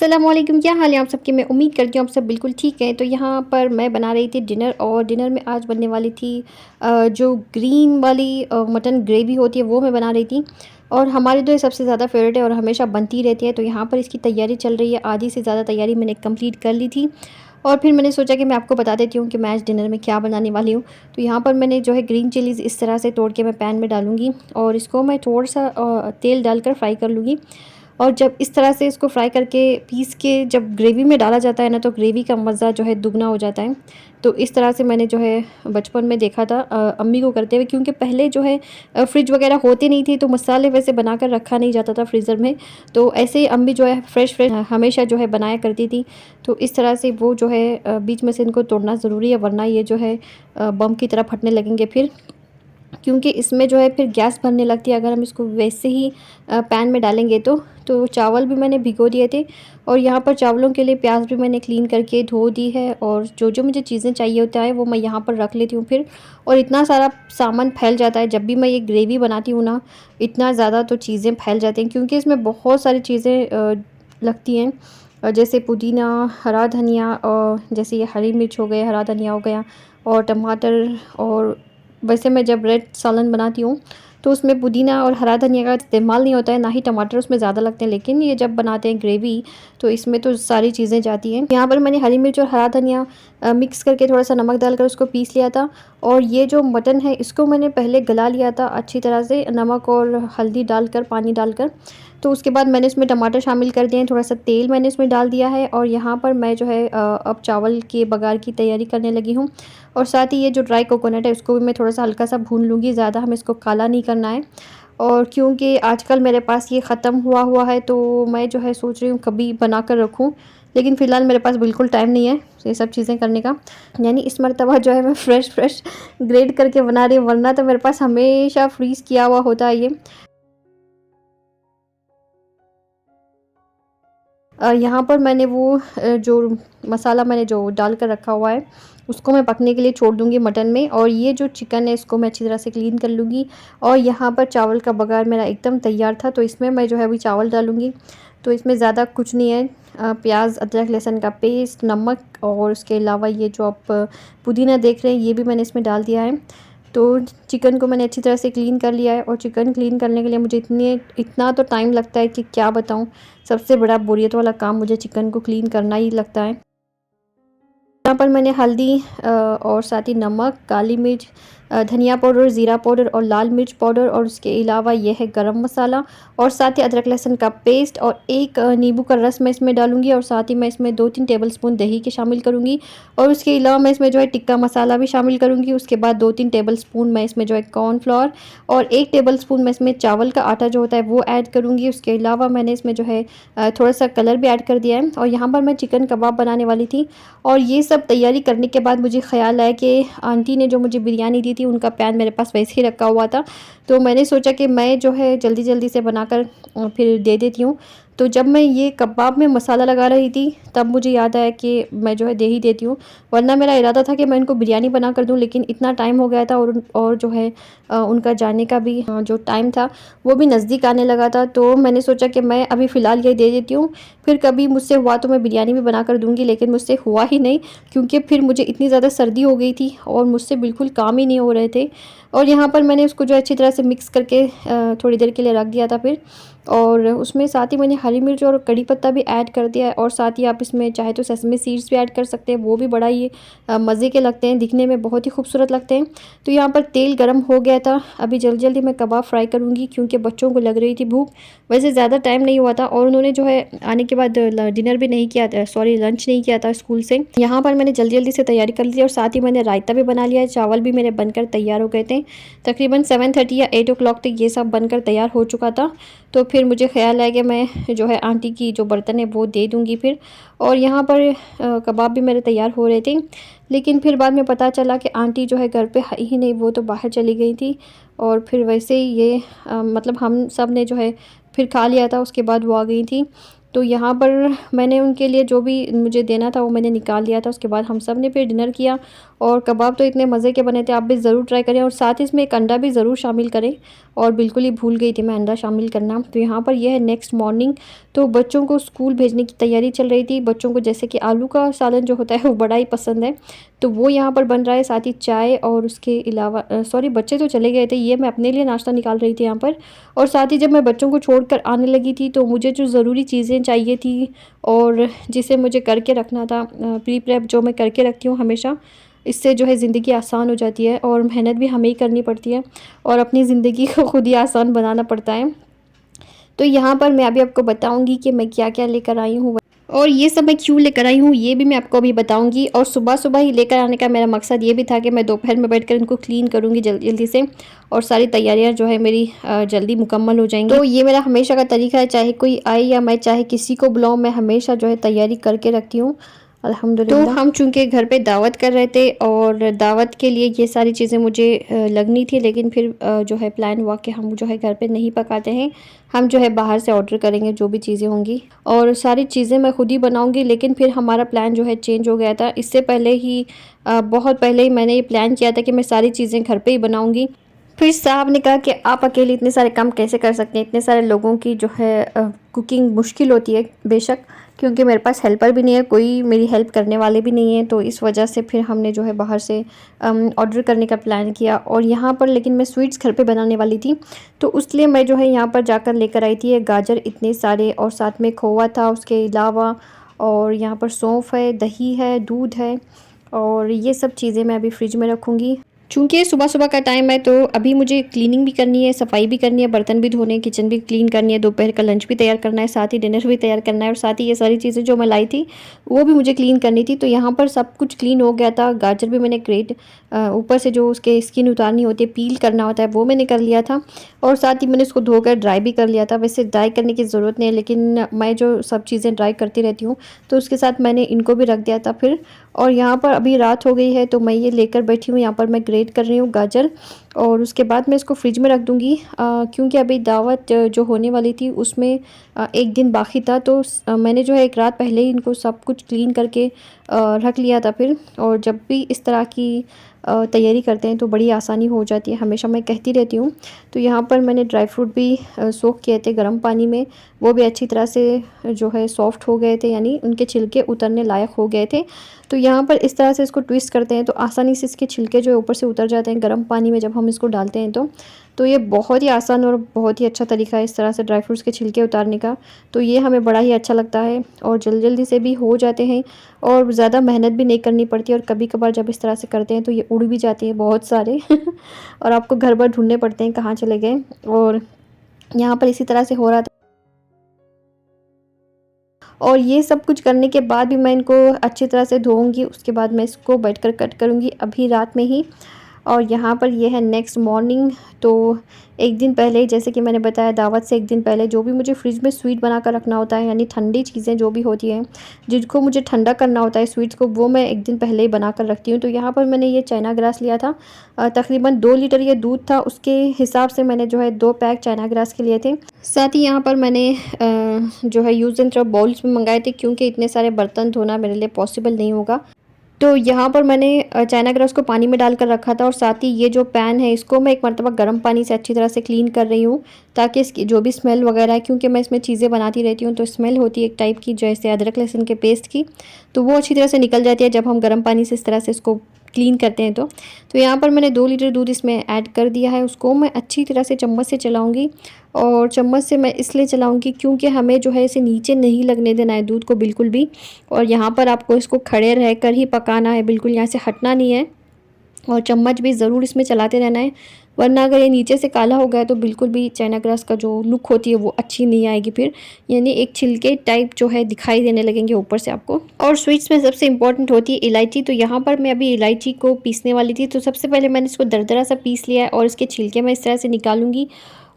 अस्सलाम वालेकुम, क्या हाल है आप सबके। मैं उम्मीद करती हूँ आप सब बिल्कुल ठीक हैं। तो यहाँ पर मैं बना रही थी डिनर, और डिनर में आज बनने वाली थी जो ग्रीन वाली मटन ग्रेवी होती है वो मैं बना रही थी। और हमारी तो ये सबसे ज़्यादा फेवरेट है और हमेशा बनती रहती है। तो यहाँ पर इसकी तैयारी चल रही है, आधी से ज़्यादा तैयारी मैंने कंप्लीट कर ली थी। और फिर मैंने सोचा कि मैं आपको बता देती हूँ कि मैं आज डिनर में क्या बनाने वाली हूँ। तो यहाँ पर मैंने जो है ग्रीन चिलीज़ इस तरह से तोड़ के मैं पैन में डालूँगी, और इसको मैं थोड़ा सा तेल डालकर फ्राई कर लूँगी। और जब इस तरह से इसको फ्राई करके पीस के जब ग्रेवी में डाला जाता है ना, तो ग्रेवी का मज़ा जो है दुगना हो जाता है। तो इस तरह से मैंने जो है बचपन में देखा था अम्मी को करते हुए, क्योंकि पहले जो है फ्रिज वगैरह होती नहीं थी, तो मसाले वैसे बनाकर रखा नहीं जाता था फ्रीज़र में। तो ऐसे ही अम्मी जो है फ्रेश फ्रेश हमेशा जो है बनाया करती थी। तो इस तरह से वो जो है बीच में से इनको तोड़ना ज़रूरी है, वरना ये जो है बम की तरह फटने लगेंगे फिर। क्योंकि इसमें जो है फिर गैस बनने लगती है अगर हम इसको वैसे ही पैन में डालेंगे तो चावल भी मैंने भिगो दिए थे। और यहाँ पर चावलों के लिए प्याज भी मैंने क्लीन करके धो दी है, और जो जो मुझे चीज़ें चाहिए होता है वो मैं यहाँ पर रख लेती हूँ फिर। और इतना सारा सामान फैल जाता है जब भी मैं ये ग्रेवी बनाती हूँ ना, इतना ज़्यादा तो चीज़ें फैल जाती हैं, क्योंकि इसमें बहुत सारी चीज़ें लगती हैं। जैसे पुदीना, हरा धनिया, और जैसे ये हरी मिर्च हो गए, हरा धनिया हो गया, और टमाटर। और वैसे मैं जब रेड सालन बनाती हूँ तो उसमें पुदीना और हरा धनिया का इस्तेमाल नहीं होता है, ना ही टमाटर उसमें ज़्यादा लगते हैं। लेकिन ये जब बनाते हैं ग्रेवी तो इसमें तो सारी चीज़ें जाती हैं। यहाँ पर मैंने हरी मिर्च और हरा धनिया मिक्स करके थोड़ा सा नमक डालकर उसको पीस लिया था। और ये जो मटन है इसको मैंने पहले गला लिया था अच्छी तरह से, नमक और हल्दी डालकर, पानी डालकर। तो उसके बाद मैंने इसमें टमाटर शामिल कर दिए हैं, थोड़ा सा तेल मैंने इसमें डाल दिया है। और यहाँ पर मैं जो है अब चावल के बघार की तैयारी करने लगी हूँ। और साथ ही ये जो ड्राई कोकोनट है उसको भी मैं थोड़ा सा हल्का सा भून लूँगी, ज़्यादा हमें इसको काला नहीं करना है। और क्योंकि आजकल मेरे पास ये ख़त्म हुआ हुआ है, तो मैं जो है सोच रही हूँ कभी बना कर रखूँ। लेकिन फ़िलहाल मेरे पास बिल्कुल टाइम नहीं है ये सब चीज़ें करने का। यानी इस मर्तबा जो है मैं फ्रेश ग्रेड करके बना रही हूँ, वरना तो मेरे पास हमेशा फ्रीज़ किया हुआ होता है ये। यहाँ पर मैंने वो जो मसाला मैंने जो डाल कर रखा हुआ है उसको मैं पकने के लिए छोड़ दूँगी मटन में। और ये जो चिकन है इसको मैं अच्छी तरह से क्लीन कर लूँगी। और यहाँ पर चावल का बघार मेरा एकदम तैयार था, तो इसमें मैं जो है अभी चावल डालूँगी। तो इसमें ज़्यादा कुछ नहीं है, प्याज, अदरक, लहसुन का पेस्ट, नमक, और उसके अलावा ये जो आप पुदीना देख रहे हैं ये भी मैंने इसमें डाल दिया है। तो चिकन को मैंने अच्छी तरह से क्लीन कर लिया है। और चिकन क्लीन करने के लिए मुझे इतना तो टाइम लगता है कि क्या बताऊँ। सबसे बड़ा बोरियत वाला काम मुझे चिकन को क्लीन करना ही लगता है। यहाँ पर मैंने हल्दी और साथ ही नमक, काली मिर्च, धनिया पाउडर, ज़ीरा पाउडर और लाल मिर्च पाउडर, और उसके अलावा ये है गरम मसाला, और साथ ही अदरक लहसुन का पेस्ट, और एक नींबू का रस मैं इसमें डालूँगी। और साथ ही मैं इसमें 2-3 टेबलस्पून दही के शामिल करूँगी। और उसके अलावा मैं इसमें जो है टिक्का मसाला भी शामिल करूँगी। उसके बाद 2-3 टेबलस्पून मैं इसमें जो है कॉर्नफ्लोर, और 1 टेबलस्पून मैं इसमें चावल का आटा जो होता है वो ऐड करूँगी। उसके अलावा मैंने इसमें जो है थोड़ा सा कलर भी ऐड कर दिया है। और यहाँ पर मैं चिकन कबाब बनाने वाली थी। और ये सब तैयारी करने के बाद मुझे ख़्याल आया कि आंटी ने जो मुझे बिरयानी दी थी उनका पैन मेरे पास वैसे ही रखा हुआ था। तो मैंने सोचा कि मैं जो है जल्दी-जल्दी से बनाकर फिर दे देती हूँ। तो जब मैं ये कबाब में मसाला लगा रही थी तब मुझे याद आया कि मैं जो है दे ही देती हूँ। वरना मेरा इरादा था कि मैं इनको बिरयानी बना कर दूँ, लेकिन इतना टाइम हो गया था, और जो है उनका जाने का भी जो टाइम था वो भी नज़दीक आने लगा था। तो मैंने सोचा कि मैं अभी फ़िलहाल ये दे देती हूँ, फिर कभी मुझसे हुआ तो मैं बिरयानी भी बना कर दूँगी। लेकिन मुझसे हुआ ही नहीं, क्योंकि फिर मुझे इतनी ज़्यादा सर्दी हो गई थी और मुझसे बिल्कुल काम ही नहीं हो रहे थे। और यहाँ पर मैंने उसको जो अच्छी तरह से मिक्स करके थोड़ी देर के लिए रख दिया था फिर। और उसमें साथ ही मैंने हरी मिर्च और कड़ी पत्ता भी ऐड कर दिया है। और साथ ही आप इसमें चाहे तो सेसमी सीड्स भी ऐड कर सकते हैं, वो भी बड़ा ही मज़े के लगते हैं, दिखने में बहुत ही खूबसूरत लगते हैं। तो यहाँ पर तेल गर्म हो गया था, अभी जल्दी-जल्दी मैं कबाब फ्राई करूँगी क्योंकि बच्चों को लग रही थी भूख। वैसे ज़्यादा टाइम नहीं हुआ था, और उन्होंने जो है आने के बाद डिनर भी नहीं किया था, सॉरी लंच नहीं किया था स्कूल से। यहाँ पर मैंने जल्दी-जल्दी से तैयारी कर ली थी, और साथ ही मैंने रायता भी बना लिया है। चावल भी मेरे बनकर तैयार हो गए थे। तकरीबन 7:30 या 8 ओ क्लॉक तक ये सब बनकर तैयार हो चुका था। तो फिर मुझे ख़्याल आया कि मैं जो है आंटी की जो बर्तन है वो दे दूँगी फिर। और यहाँ पर कबाब भी मेरे तैयार हो रहे थे। लेकिन फिर बाद में पता चला कि आंटी जो है घर पे है ही नहीं, वो तो बाहर चली गई थी। और फिर वैसे ही ये मतलब हम सब ने जो है फिर खा लिया था, उसके बाद वो आ गई थी। तो यहाँ पर मैंने उनके लिए जो भी मुझे देना था वो मैंने निकाल लिया था। उसके बाद हम सब ने फिर डिनर किया और कबाब तो इतने मज़े के बने थे, आप भी ज़रूर ट्राई करें और साथ ही इसमें एक अंडा भी ज़रूर शामिल करें। और बिल्कुल ही भूल गई थी मैं अंडा शामिल करना। तो यहाँ पर यह है नेक्स्ट मॉर्निंग, तो बच्चों को स्कूल भेजने की तैयारी चल रही थी। बच्चों को जैसे कि आलू का सालन जो होता है वो बड़ा ही पसंद है, तो वो यहाँ पर बन रहा है, साथ ही चाय। और उसके अलावा सॉरी, बच्चे तो चले गए थे, ये मैं अपने लिए नाश्ता निकाल रही थी यहाँ पर। और साथ ही जब मैं बच्चों को छोड़कर आने लगी थी तो मुझे जो ज़रूरी चीज़ें चाहिए थी और जिसे मुझे करके रखना था, प्री प्रेप जो मैं करके रखती हूँ हमेशा, इससे जो है ज़िंदगी आसान हो जाती है और मेहनत भी हमें ही करनी पड़ती है और अपनी ज़िंदगी को खुद ही आसान बनाना पड़ता है। तो यहाँ पर मैं अभी आपको बताऊँगी कि मैं क्या-क्या लेकर आई हूँ और ये सब मैं क्यों लेकर आई हूँ, ये भी मैं आपको अभी बताऊँगी। और सुबह-सुबह ही लेकर आने का मेरा मकसद ये भी था कि मैं दोपहर में बैठकर इनको क्लीन करूँगी जल्दी-जल्दी से और सारी तैयारियाँ जो है मेरी जल्दी मुकम्मल हो जाएँगी। तो ये मेरा हमेशा का तरीका है, चाहे कोई आए या मैं चाहे किसी को बुलाऊँ, मैं हमेशा जो है तैयारी करके रखती हूँ। अल्हम्दुलिल्लाह। तो हम चूँकि घर पे दावत कर रहे थे और दावत के लिए ये सारी चीज़ें मुझे लगनी थी, लेकिन फिर जो है प्लान हुआ कि हम जो है घर पे नहीं पकाते हैं, हम जो है बाहर से ऑर्डर करेंगे जो भी चीज़ें होंगी और सारी चीज़ें मैं खुद ही बनाऊँगी। लेकिन फिर हमारा प्लान जो है चेंज हो गया था। इससे पहले ही बहुत पहले ही मैंने ये प्लान किया था कि मैं सारी चीज़ें घर पे ही बनाऊँगी। फिर साहब ने कहा कि आप अकेले इतने सारे काम कैसे कर सकते हैं, इतने सारे लोगों की जो है कुकिंग मुश्किल होती है बेशक, क्योंकि मेरे पास हेल्पर भी नहीं है, कोई मेरी हेल्प करने वाले भी नहीं हैं। तो इस वजह से फिर हमने जो है बाहर से ऑर्डर करने का प्लान किया। और यहाँ पर लेकिन मैं स्वीट्स घर पे बनाने वाली थी, तो इसलिए मैं जो है यहाँ पर जाकर लेकर आई थी ये गाजर इतने सारे और साथ में खोआ था उसके अलावा, और यहाँ पर सौंफ है, दही है, दूध है और ये सब चीज़ें मैं अभी फ्रिज में रखूँगी। चूँकि सुबह-सुबह का टाइम है तो अभी मुझे क्लीनिंग भी करनी है, सफाई भी करनी है, बर्तन भी धोने हैं, किचन भी क्लीन करनी है, दोपहर का लंच भी तैयार करना है, साथ ही डिनर भी तैयार करना है और साथ ही ये सारी चीज़ें जो मैं लाई थी वो भी मुझे क्लीन करनी थी। तो यहाँ पर सब कुछ क्लीन हो गया था। गाजर भी मैंने ग्रेट ऊपर से जो उसके स्किन उतारनी होती है, पील करना होता है, वो मैंने कर लिया था और साथ ही मैंने उसको धोकर ड्राई भी कर लिया था। वैसे ड्राई करने की ज़रूरत नहीं है, लेकिन मैं जो सब चीज़ें ड्राई करती रहती हूँ तो उसके साथ मैंने इनको भी रख दिया था फिर। और यहाँ पर अभी रात हो गई है तो मैं ये लेकर बैठी हूँ, यहाँ पर मैं ग्रेट कर रही हूँ गाजर और उसके बाद मैं इसको फ्रिज में रख दूँगी, क्योंकि अभी दावत जो होने वाली थी उसमें एक दिन बाकी था। तो मैंने जो है एक रात पहले ही इनको सब कुछ क्लीन करके रख लिया था फिर। और जब भी इस तरह की तैयारी करते हैं तो बड़ी आसानी हो जाती है, हमेशा मैं कहती रहती हूँ। तो यहाँ पर मैंने ड्राई फ्रूट भी सोख किए थे गर्म पानी में, वो भी अच्छी तरह से जो है सॉफ्ट हो गए थे, यानी उनके छिलके उतरने लायक हो गए थे। तो यहाँ पर इस तरह से इसको ट्विस्ट करते हैं तो आसानी से इसके छिलके जो है ऊपर से उतर जाते हैं गर्म पानी में जब हम इसको डालते हैं तो ये बहुत ही आसान और बहुत ही अच्छा तरीका है इस तरह से ड्राई फ्रूट्स के छिलके उतारने का। तो ये हमें बड़ा ही अच्छा लगता है और जल्दी से भी हो जाते हैं और ज़्यादा मेहनत भी नहीं करनी पड़ती। और कभी-कभार जब इस तरह से करते हैं तो ये उड़ भी जाते हैं बहुत सारे और आपको घर भर ढूँढने पड़ते हैं कहाँ चले गए। और यहाँ पर इसी तरह से हो रहा था और ये सब कुछ करने के बाद भी मैं इनको अच्छी तरह से धोऊँगी, उसके बाद मैं इसको बैठकर कट करूँगी अभी रात में ही। और यहाँ पर ये है नेक्स्ट मॉर्निंग। तो एक दिन पहले, जैसे कि मैंने बताया, दावत से एक दिन पहले जो भी मुझे फ्रिज में स्वीट बना कर रखना होता है, यानी ठंडी चीज़ें जो भी होती हैं जिनको मुझे ठंडा करना होता है स्वीट्स को, वो मैं एक दिन पहले ही बना कर रखती हूँ। तो यहाँ पर मैंने ये चाइना ग्रास लिया था, तकरीबन 2 लीटर ये दूध था, उसके हिसाब से मैंने जो है 2 पैक चाइना ग्रास के लिए थे। साथ ही यहाँ पर मैंने जो है यूज़ एंड थ्रो बाउल्स भी मंगाए थे, क्योंकि इतने सारे बर्तन धोना मेरे लिए पॉसिबल नहीं होगा। तो यहाँ पर मैंने चाइना ग्रास को पानी में डालकर रखा था और साथ ही ये जो पैन है इसको मैं एक मरतबा गर्म पानी से अच्छी तरह से क्लीन कर रही हूँ, ताकि इसकी जो भी स्मेल वगैरह है, क्योंकि मैं इसमें चीज़ें बनाती रहती हूँ तो स्मेल होती है एक टाइप की, जैसे अदरक लहसुन के पेस्ट की, तो वो अच्छी तरह से निकल जाती है जब हम गर्म पानी से इस तरह से इसको क्लीन करते हैं। तो यहाँ पर मैंने 2 लीटर दूध इसमें ऐड कर दिया है, उसको मैं अच्छी तरह से चम्मच से चलाऊँगी। और चम्मच से मैं इसलिए चलाऊँगी क्योंकि हमें जो है इसे नीचे नहीं लगने देना है दूध को बिल्कुल भी। और यहाँ पर आपको इसको खड़े रहकर ही पकाना है, बिल्कुल यहाँ से हटना नहीं है और चम्मच भी ज़रूर इसमें चलाते रहना है, वरना अगर ये नीचे से काला हो गया तो बिल्कुल भी चाइना ग्रास का जो लुक होती है वो अच्छी नहीं आएगी फिर, यानी एक छिलके टाइप जो है दिखाई देने लगेंगे ऊपर से आपको। और स्वीट्स में सबसे इम्पॉर्टेंट होती है इलायची। तो यहाँ पर मैं अभी इलायची को पीसने वाली थी, तो सबसे पहले मैंने इसको दरदरा सा पीस लिया है और इसके छिलके मैं इस तरह से निकालूंगी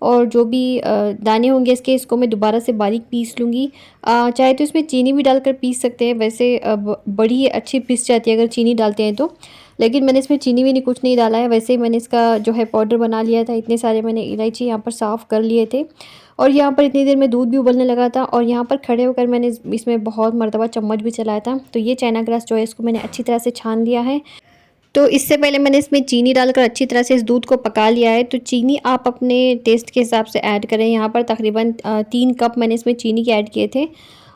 और जो भी दाने होंगे इसको मैं दोबारा से बारीक पीस लूँगी। चाहे तो इसमें चीनी भी डालकर पीस सकते हैं, वैसे बड़ी अच्छी पिस जाती है अगर चीनी डालते हैं तो। लेकिन मैंने इसमें चीनी वीनी कुछ नहीं डाला है, वैसे ही मैंने इसका जो है पाउडर बना लिया था। इतने सारे मैंने इलायची यहाँ पर साफ़ कर लिए थे और यहाँ पर इतनी देर में दूध भी उबलने लगा था और यहाँ पर खड़े होकर मैंने इसमें बहुत मरतबा चम्मच भी चलाया था। तो ये चाइना ग्रास जो है इसको मैंने अच्छी तरह से छान लिया है। तो इससे पहले मैंने इसमें चीनी डालकर अच्छी तरह से इस दूध को पका लिया है। तो चीनी आप अपने टेस्ट के हिसाब से ऐड करें। यहाँ पर तकरीबन 3 कप मैंने इसमें चीनी के ऐड किए थे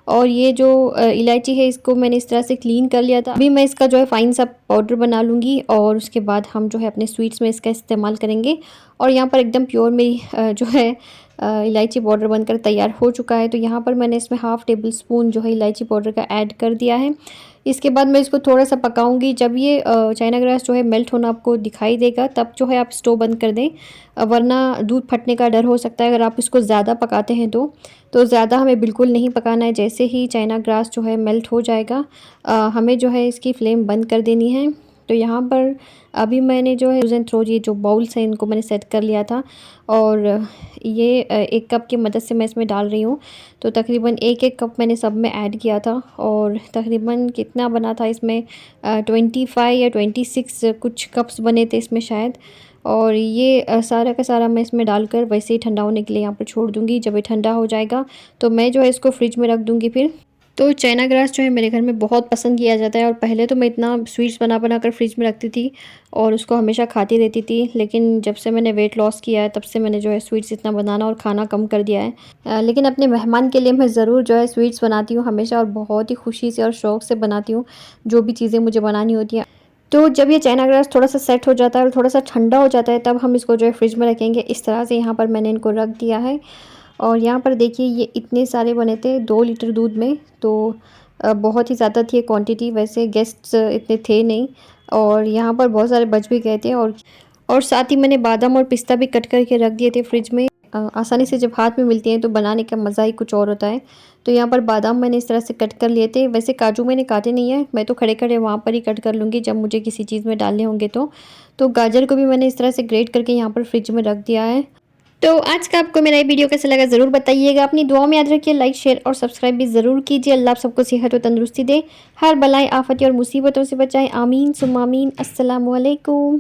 और ये जो इलायची है इसको मैंने इस तरह से क्लीन कर लिया था। अभी मैं इसका जो है फ़ाइन सा पाउडर बना लूँगी और उसके बाद हम जो है अपने स्वीट्स में इसका इस्तेमाल करेंगे। और यहाँ पर एकदम प्योर मेरी जो है इलायची पाउडर बनकर तैयार हो चुका है। तो यहाँ पर मैंने इसमें हाफ़ टेबल स्पून जो है इलायची पाउडर का ऐड कर दिया है। इसके बाद मैं इसको थोड़ा सा पकाऊंगी। जब ये चाइना ग्रास जो है मेल्ट होना आपको दिखाई देगा तब जो है आप स्टोव बंद कर दें, वरना दूध फटने का डर हो सकता है अगर आप इसको ज़्यादा पकाते हैं तो ज़्यादा हमें बिल्कुल नहीं पकाना है। जैसे ही चाइना ग्रास जो है मेल्ट हो जाएगा हमें जो है इसकी फ्लेम बंद कर देनी है। तो यहाँ पर अभी मैंने जो है यूज़ एंड थ्रो ये जो बाउल्स हैं इनको मैंने सेट कर लिया था और ये 1 कप की मदद से मैं इसमें डाल रही हूँ। तो तकरीबन 1-1 कप मैंने सब में ऐड किया था और तकरीबन कितना बना था इसमें 25 या 26 कुछ कप्स बने थे इसमें शायद। और ये सारा का सारा मैं इसमें डालकर वैसे ही ठंडा होने के लिए यहाँ पर छोड़ दूँगी। जब ये ठंडा हो जाएगा तो मैं जो है इसको फ्रिज में रख दूँगी फिर। तो चाइना ग्रास जो है मेरे घर में बहुत पसंद किया जाता है और पहले तो मैं इतना स्वीट्स बना बना कर फ्रिज में रखती थी और उसको हमेशा खाती रहती थी। लेकिन जब से मैंने वेट लॉस किया है तब से मैंने जो है स्वीट्स इतना बनाना और खाना कम कर दिया है। लेकिन अपने मेहमान के लिए मैं ज़रूर जो है स्वीट्स बनाती हूँ हमेशा और बहुत ही खुशी से और शौक़ से बनाती हूँ जो भी चीज़ें मुझे बनानी होती हैं। तो जब ये चाइना ग्रास थोड़ा सा सेट हो जाता है और थोड़ा सा ठंडा हो जाता है तब हम इसको जो है फ्रिज में रखेंगे। इस तरह से यहाँ पर मैंने इनको रख दिया है और यहाँ पर देखिए ये इतने सारे बने थे 2 लीटर दूध में। तो बहुत ही ज़्यादा थी क्वांटिटी, वैसे गेस्ट्स इतने थे नहीं और यहाँ पर बहुत सारे बच भी गए थे। और साथ ही मैंने बादाम और पिस्ता भी कट करके रख दिए थे फ्रिज में। आसानी से जब हाथ में मिलती हैं तो बनाने का मज़ा ही कुछ और होता है। तो यहाँ पर बादाम मैंने इस तरह से कट कर लिए थे। वैसे काजू मैंने काटे नहीं है, मैं तो खड़े खड़े वहाँ पर ही कट कर लूँगी जब मुझे किसी चीज़ में डालने होंगे तो गाजर को भी मैंने इस तरह से ग्रेट करके यहाँ पर फ्रिज में रख दिया है। तो आज का आपको मेरा ये वीडियो कैसा लगा ज़रूर बताइएगा। अपनी दुआओं में याद रखिए, लाइक शेयर और सब्सक्राइब भी ज़रूर कीजिए। अल्लाह आप सबको सेहत और तंदुरुस्ती दे, हर बलाएं आफत और मुसीबतों से बचाएं। आमीन सुम्मा आमीन। अस्सलामु अलैकुम।